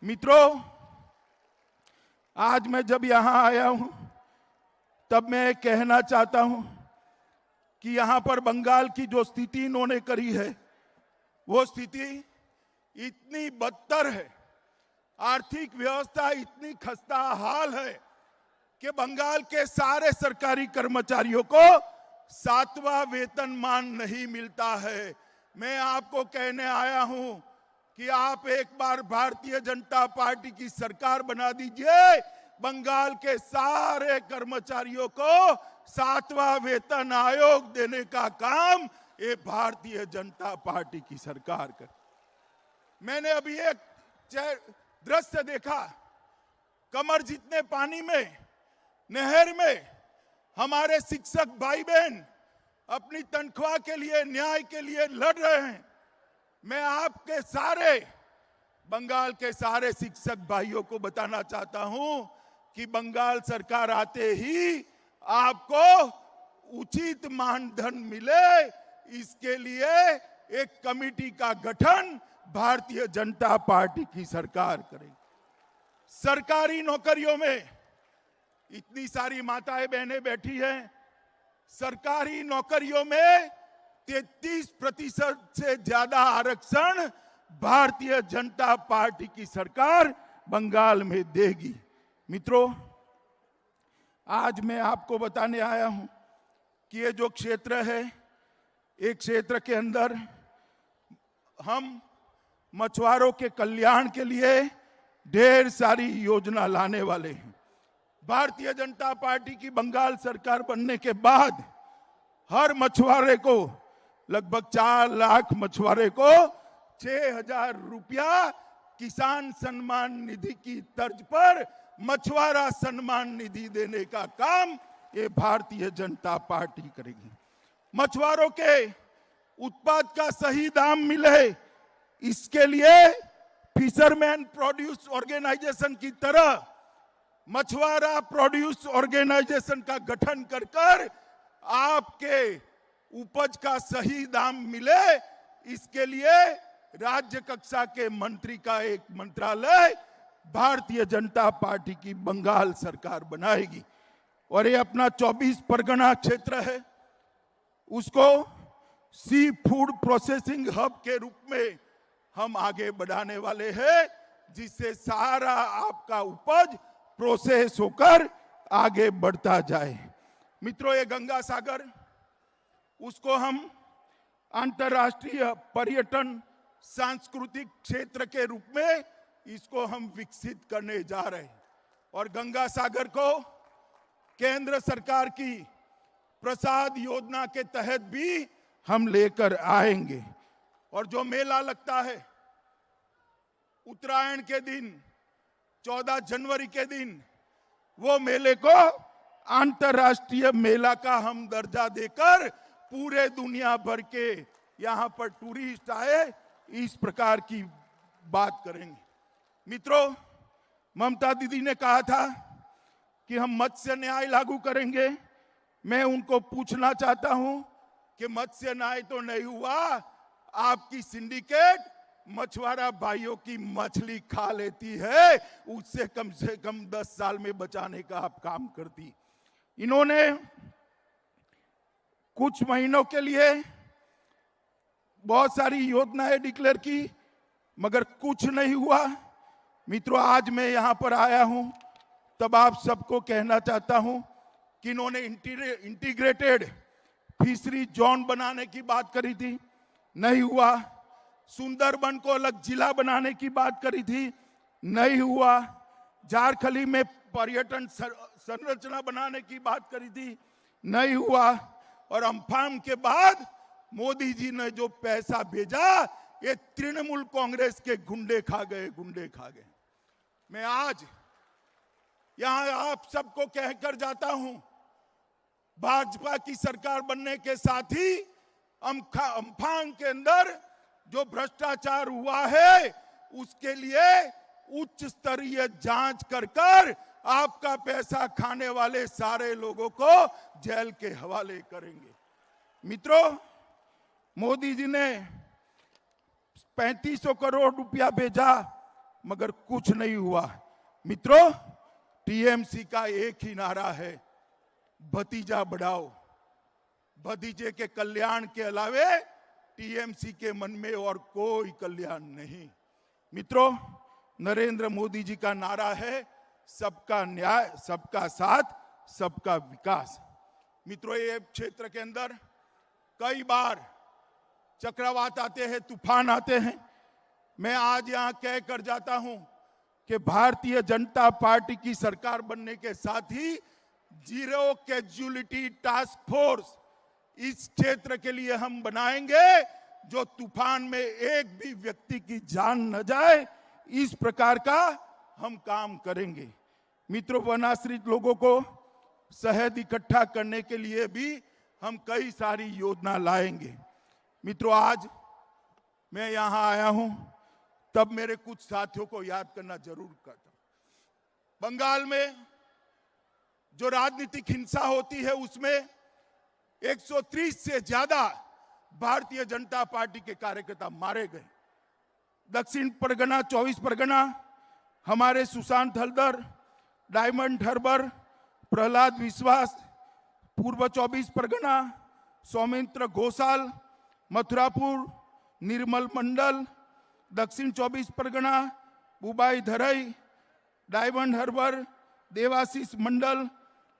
मित्रों, आज मैं जब यहां आया हूं तब मैं कहना चाहता हूं कि यहां पर बंगाल की जो स्थिति इन्होंने करी है वो स्थिति इतनी बदतर है, आर्थिक व्यवस्था इतनी खस्ता हाल है कि बंगाल के सारे सरकारी कर्मचारियों को 7वां वेतनमान नहीं मिलता है। मैं आपको कहने आया हूं कि आप एक बार भारतीय जनता पार्टी की सरकार बना दीजिए, बंगाल के सारे कर्मचारियों को 7वां वेतन आयोग देने का काम ये भारतीय जनता पार्टी की सरकार करे। मैंने अभी एक दृश्य देखा, कमर जितने पानी में नहर में हमारे शिक्षक भाई बहन अपनी तनख्वाह के लिए, न्याय के लिए लड़ रहे हैं। मैं आपके सारे बंगाल के सारे शिक्षक भाइयों को बताना चाहता हूं कि बंगाल सरकार आते ही आपको उचित मानधन मिले, इसके लिए एक कमेटी का गठन भारतीय जनता पार्टी की सरकार करेगी। सरकारी नौकरियों में इतनी सारी माताएं बहनें बैठी हैं, सरकारी नौकरियों में 33% से ज्यादा आरक्षण भारतीय जनता पार्टी की सरकार बंगाल में देगी। मित्रों, आज मैं आपको बताने आया हूं कि ये जो क्षेत्र है, एक क्षेत्र के अंदर हम मछुआरों के कल्याण के लिए ढेर सारी योजना लाने वाले हैं। भारतीय जनता पार्टी की बंगाल सरकार बनने के बाद हर मछुआरे को, लगभग 4 लाख मछुआरे को 6,000 रुपया किसान सम्मान निधि की तर्ज पर मछुआरा सम्मान निधि देने का काम ये भारतीय जनता पार्टी करेगी। मछुआरों के उत्पाद का सही दाम मिले, इसके लिए फिशरमैन प्रोड्यूस ऑर्गेनाइजेशन की तरह मछुआरा प्रोड्यूस ऑर्गेनाइजेशन का गठन कर कर आपके उपज का सही दाम मिले, इसके लिए राज्य कक्षा के मंत्री का एक मंत्रालय भारतीय जनता पार्टी की बंगाल सरकार बनाएगी। और ये अपना 24 परगना क्षेत्र है, उसको सी फूड प्रोसेसिंग हब के रूप में हम आगे बढ़ाने वाले हैं, जिससे सारा आपका उपज प्रोसेस होकर आगे बढ़ता जाए। मित्रों, ये गंगा सागर, उसको हम अंतर्राष्ट्रीय पर्यटन सांस्कृतिक क्षेत्र के रूप में इसको हम विकसित करने जा रहे हैं। और गंगा सागर को केंद्र सरकार की प्रसाद योजना के तहत भी हम लेकर आएंगे। और जो मेला लगता है उत्तरायण के दिन, 14 जनवरी के दिन, वो मेले को अंतर्राष्ट्रीय मेला का हम दर्जा देकर पूरे दुनिया भर के यहां पर टूरिस्ट आए, इस प्रकार की बात करेंगे। मित्रों, ममता दीदी ने कहा था कि हम मत्स्य न्याय लागू करेंगे। मैं उनको पूछना चाहता हूं कि मत्स्य न्याय तो नहीं हुआ, आपकी सिंडिकेट मछुआरा भाइयों की मछली खा लेती है, उससे कम से कम 10 साल में बचाने का आप काम करती। इन्होंने कुछ महीनों के लिए बहुत सारी योजनाएं डिक्लेयर की, मगर कुछ नहीं हुआ। मित्रों, आज मैं यहां पर आया हूं तब आप सबको कहना चाहता हूं कि इन्होंने इंटीग्रेटेड फिशरी जोन बनाने की बात करी थी, नहीं हुआ। सुंदरबन को अलग जिला बनाने की बात करी थी, नहीं हुआ। झारखंडी में पर्यटन संरचना बनाने की बात करी थी, नहीं हुआ। और अम्फान के बाद मोदी जी ने जो पैसा भेजा, ये तृणमूल कांग्रेस के गुंडे खा गए। मैं आज यहां आप सबको कहकर जाता हूं, भाजपा की सरकार बनने के साथ ही अम्फान के अंदर जो भ्रष्टाचार हुआ है, उसके लिए उच्च स्तरीय जांच कर आपका पैसा खाने वाले सारे लोगों को जेल के हवाले करेंगे। मित्रों, मोदी जी ने 3500 करोड़ रुपया भेजा मगर कुछ नहीं हुआ। मित्रों, टीएमसी का एक ही नारा है, भतीजा बढ़ाओ। भतीजे के कल्याण के अलावे टीएमसी के मन में और कोई कल्याण नहीं। मित्रों, नरेंद्र मोदी जी का नारा है सबका न्याय, सबका साथ, सबका विकास। मित्रों, ये क्षेत्र के अंदर कई बार चक्रवात आते हैं, तूफान आते हैं। मैं आज यहां कह कर जाता हूं कि भारतीय जनता पार्टी की सरकार बनने के साथ ही जीरो कैजुअलिटी टास्क फोर्स इस क्षेत्र के लिए हम बनाएंगे, जो तूफान में एक भी व्यक्ति की जान न जाए, इस प्रकार का हम काम करेंगे। मित्रों, वनाश्रित लोगों को शहद इकट्ठा करने के लिए भी हम कई सारी योजना लाएंगे। मित्रों, आज मैं यहां आया हूं तब मेरे कुछ साथियों को याद करना जरूर करता हूं। बंगाल में जो राजनीतिक हिंसा होती है उसमें 130 से ज्यादा भारतीय जनता पार्टी के कार्यकर्ता मारे गए। दक्षिण परगना, 24 परगना, हमारे सुशांत हलदर, डायमंड हर्बर, प्रहलाद विश्वास, पूर्व 24 परगना, सौमित्र घोषाल, मथुरापुर, निर्मल मंडल, दक्षिण 24 परगना, बुबाई धरई, डायमंड हर्बर, देवाशीष मंडल,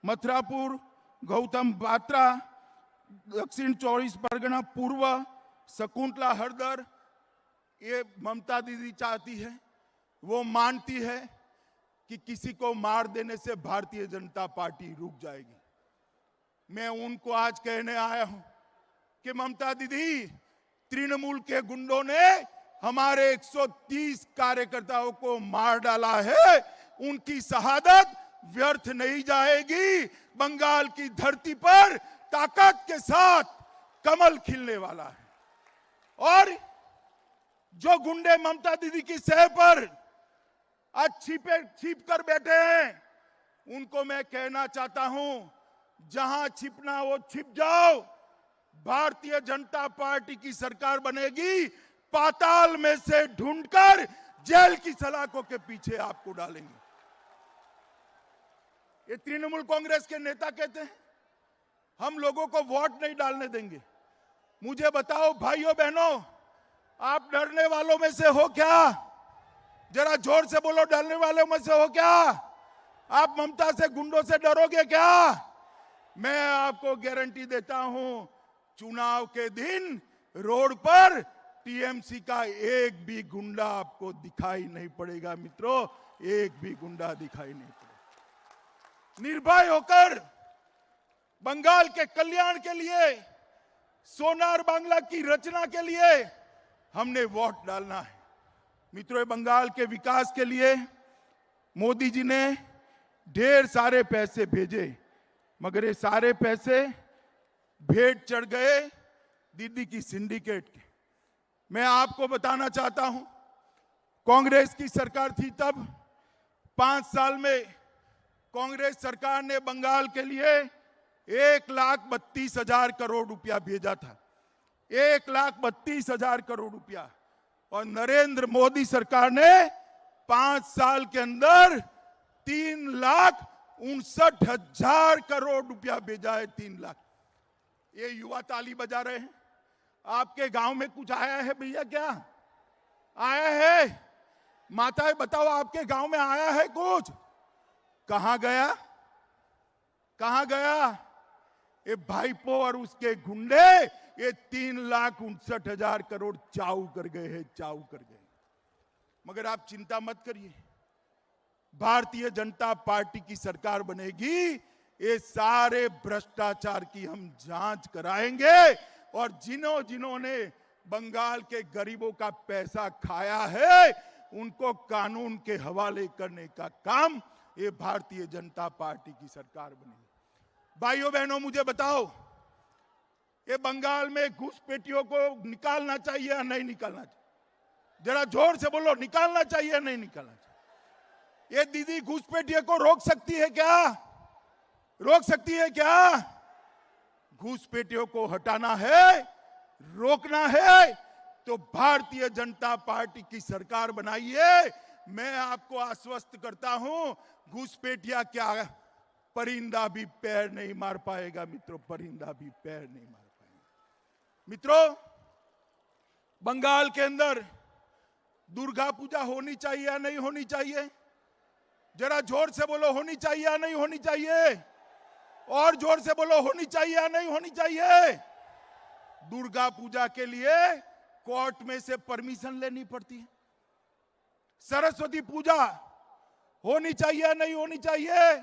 मथुरापुर, गौतम बात्रा, दक्षिण 24 परगना पूर्व, शकुंतला हरदर। ये ममता दीदी चाहती है, वो मानती है कि किसी को मार देने से भारतीय जनता पार्टी रुक जाएगी। मैं उनको आज कहने आया हूं कि ममता दीदी, तृणमूल के गुंडों ने हमारे 130 कार्यकर्ताओं को मार डाला है, उनकी शहादत व्यर्थ नहीं जाएगी। बंगाल की धरती पर ताकत के साथ कमल खिलने वाला है। और जो गुंडे ममता दीदी की सह पर आज छिप कर बैठे हैं, उनको मैं कहना चाहता हूं, जहां छिपना हो छिप जाओ। भारतीय जनता पार्टी की सरकार बनेगी, पाताल में से ढूंढकर जेल की सलाखों के पीछे आपको डालेंगे। ये तृणमूल कांग्रेस के नेता कहते हैं हम लोगों को वोट नहीं डालने देंगे। मुझे बताओ भाइयों बहनों, आप डरने वालों में से हो क्या? जरा जोर से बोलो, डरने वालों में से हो क्या? आप ममता से, गुंडों से डरोगे क्या? मैं आपको गारंटी देता हूं, चुनाव के दिन रोड पर टीएमसी का एक भी गुंडा आपको दिखाई नहीं पड़ेगा। मित्रों, एक भी गुंडा दिखाई नहीं पड़ेगा। निर्भय होकर बंगाल के कल्याण के लिए, सोनार बांग्ला की रचना के लिए हमने वोट डालना है। मित्रों, बंगाल के विकास के लिए मोदी जी ने ढेर सारे पैसे भेजे, मगर ये सारे पैसे भेंट चढ़ गए दीदी की सिंडिकेट के। मैं आपको बताना चाहता हूं, कांग्रेस की सरकार थी तब 5 साल में कांग्रेस सरकार ने बंगाल के लिए 1,32,000 करोड़ रुपया भेजा था। 1,32,000 करोड़ रुपया। और नरेंद्र मोदी सरकार ने 5 साल के अंदर 3,59,000 करोड़ रुपया भेजा है। 3 लाख। ये युवा ताली बजा रहे हैं। आपके गांव में कुछ आया है भैया? क्या आया है? माताएं बताओ, आपके गांव में आया है कुछ? कहां गया? कहां गया? ये भाईपो और उसके गुंडे ये 3,59,000 करोड़ चाऊ कर गए हैं, चाऊ कर गए। मगर आप चिंता मत करिए, भारतीय जनता पार्टी की सरकार बनेगी, ये सारे भ्रष्टाचार की हम जांच कराएंगे। और जिन्होंने बंगाल के गरीबों का पैसा खाया है, उनको कानून के हवाले करने का काम ये भारतीय जनता पार्टी की सरकार बनेगी। भाइयों बहनों, मुझे बताओ, ये बंगाल में घुसपैठियों को निकालना चाहिए या नहीं निकालना चाहिए? जरा जोर से बोलो, निकालना चाहिए या नहीं निकालना चाहिए? ये दीदी घुसपैठियों को रोक सकती है क्या? रोक सकती है क्या? घुसपैठियों को हटाना है, रोकना है, तो भारतीय जनता पार्टी की सरकार बनाइए। मैं आपको आश्वस्त करता हूं, घुसपैठिया क्या परिंदा भी पैर नहीं मार पाएगा मित्रों, परिंदा भी पैर नहीं मार पाएगा। मित्रों, बंगाल के अंदर दुर्गा पूजा होनी चाहिए या नहीं होनी चाहिए? जरा जोर से बोलो, होनी चाहिए या नहीं होनी चाहिए? और जोर से बोलो, होनी चाहिए या नहीं होनी चाहिए? दुर्गा पूजा के लिए कोर्ट में से परमिशन लेनी पड़ती है। सरस्वती पूजा होनी चाहिए या नहीं होनी चाहिए?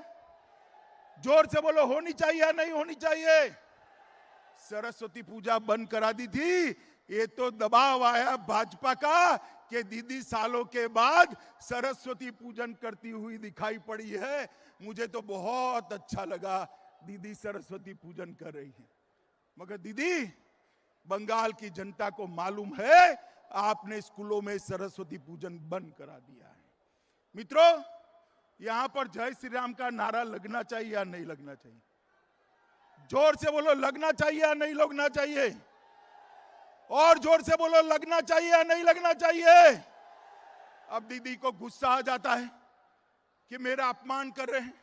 जोर से बोलो, होनी चाहिए या नहीं होनी चाहिए? सरस्वती पूजा बंद करा दी थी, ये तो दबाव आया भाजपा का कि दीदी सालों के बाद सरस्वती पूजन करती हुई दिखाई पड़ी है। मुझे तो बहुत अच्छा लगा, दीदी सरस्वती पूजन कर रही है। मगर दीदी, बंगाल की जनता को मालूम है आपने स्कूलों में सरस्वती पूजन बंद करा दिया है। मित्रों, यहां पर जय श्री राम का नारा लगना चाहिए या नहीं लगना चाहिए? जोर से बोलो, लगना चाहिए या नहीं लगना चाहिए? और जोर से बोलो, लगना चाहिए या नहीं लगना चाहिए? अब दीदी को गुस्सा आ जाता है कि मेरा अपमान कर रहे हैं।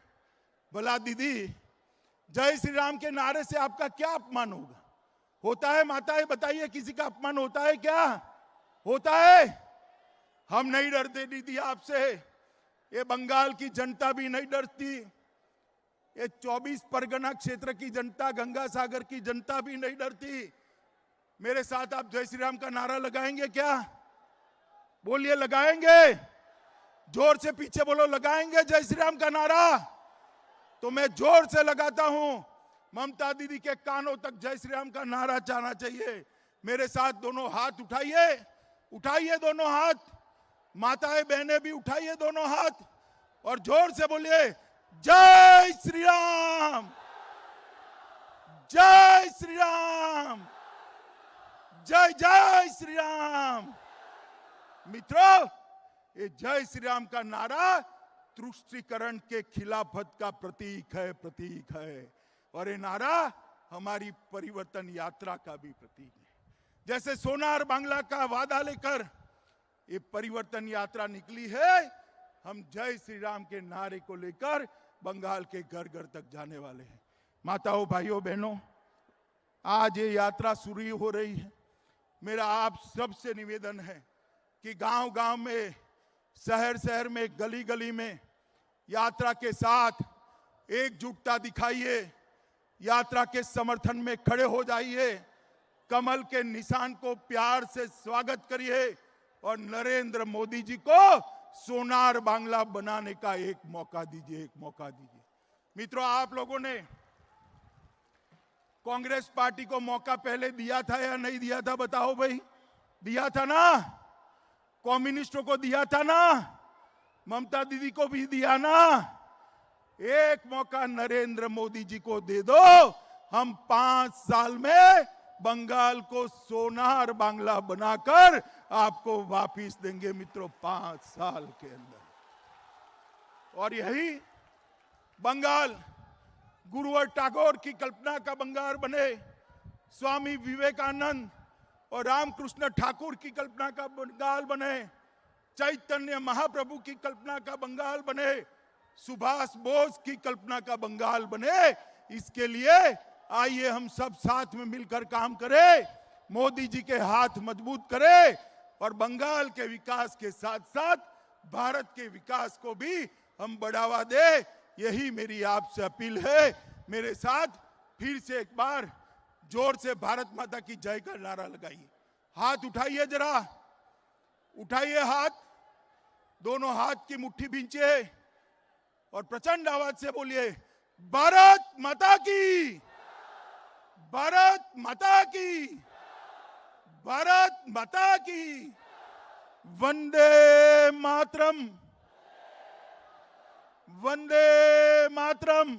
भला दीदी, जय श्री राम के नारे से आपका क्या अपमान होगा? होता है माताएं, बताइए, किसी का अपमान होता है क्या? होता है? हम नहीं डरते दीदी आपसे, ये बंगाल की जनता भी नहीं डरती, ये 24 परगना क्षेत्र की जनता, गंगा सागर की जनता भी नहीं डरती। मेरे साथ आप जय श्री राम का नारा लगाएंगे क्या? बोलिए, लगाएंगे? जोर से पीछे बोलो, लगाएंगे जय श्री राम का नारा? तो मैं जोर से लगाता हूं। ममता दीदी के कानों तक जय श्री राम का नारा जाना चाहिए। मेरे साथ दोनों हाथ उठाइए, उठाइए दोनों हाथ, माताएं बहनें भी उठाइए दोनों हाथ, और जोर से बोलिए, जय श्री राम, जय श्री राम, जय जय श्री राम। मित्रों, ये जय श्री राम का नारा तुष्टीकरण के खिलाफत का प्रतीक है, प्रतीक है। और ये नारा हमारी परिवर्तन यात्रा का भी प्रतीक है। जैसे सोनार बांग्ला का वादा लेकर ये परिवर्तन यात्रा निकली है, हम जय श्री राम के नारे को लेकर बंगाल के घर घर तक जाने वाले हैं। माताओं, भाइयों, बहनों, आज ये यात्रा शुरू हो रही है। मेरा आप सबसे निवेदन है कि गांव गांव में, शहर शहर में, गली गली में यात्रा के साथ एकजुटता दिखाइए, यात्रा के समर्थन में खड़े हो जाइए, कमल के निशान को प्यार से स्वागत करिए और नरेंद्र मोदी जी को सोनार बांग्ला बनाने का एक मौका दीजिए, एक मौका दीजिए। मित्रों, आप लोगों ने कांग्रेस पार्टी को मौका पहले दिया था या नहीं दिया था? बताओ भाई, दिया था ना? कम्युनिस्टों को दिया था ना? ममता दीदी को भी दिया ना? एक मौका नरेंद्र मोदी जी को दे दो, हम 5 साल में बंगाल को सोनार बांग्ला बनाकर आपको वापिस देंगे मित्रों, 5 साल के अंदर। और यही बंगाल गुरुवर टैगोर की कल्पना का बंगाल बने, स्वामी विवेकानंद और रामकृष्ण ठाकुर की कल्पना का बंगाल बने, चैतन्य महाप्रभु की कल्पना का बंगाल बने, सुभाष बोस की कल्पना का बंगाल बने। इसके लिए आइए हम सब साथ में मिलकर काम करें, मोदी जी के हाथ मजबूत करें और बंगाल के विकास के साथ साथ भारत के विकास को भी हम बढ़ावा दें। यही मेरी आपसे अपील है। मेरे साथ फिर से एक बार जोर से भारत माता की जय का नारा लगाइए। हाथ उठाइए, जरा उठाइए हाथ, दोनों हाथ की मुट्ठी भींचिए और प्रचंड आवाज से बोलिए, भारत माता की, भारत माता की, भारत माता की, वंदे मातरम, वंदे मातरम।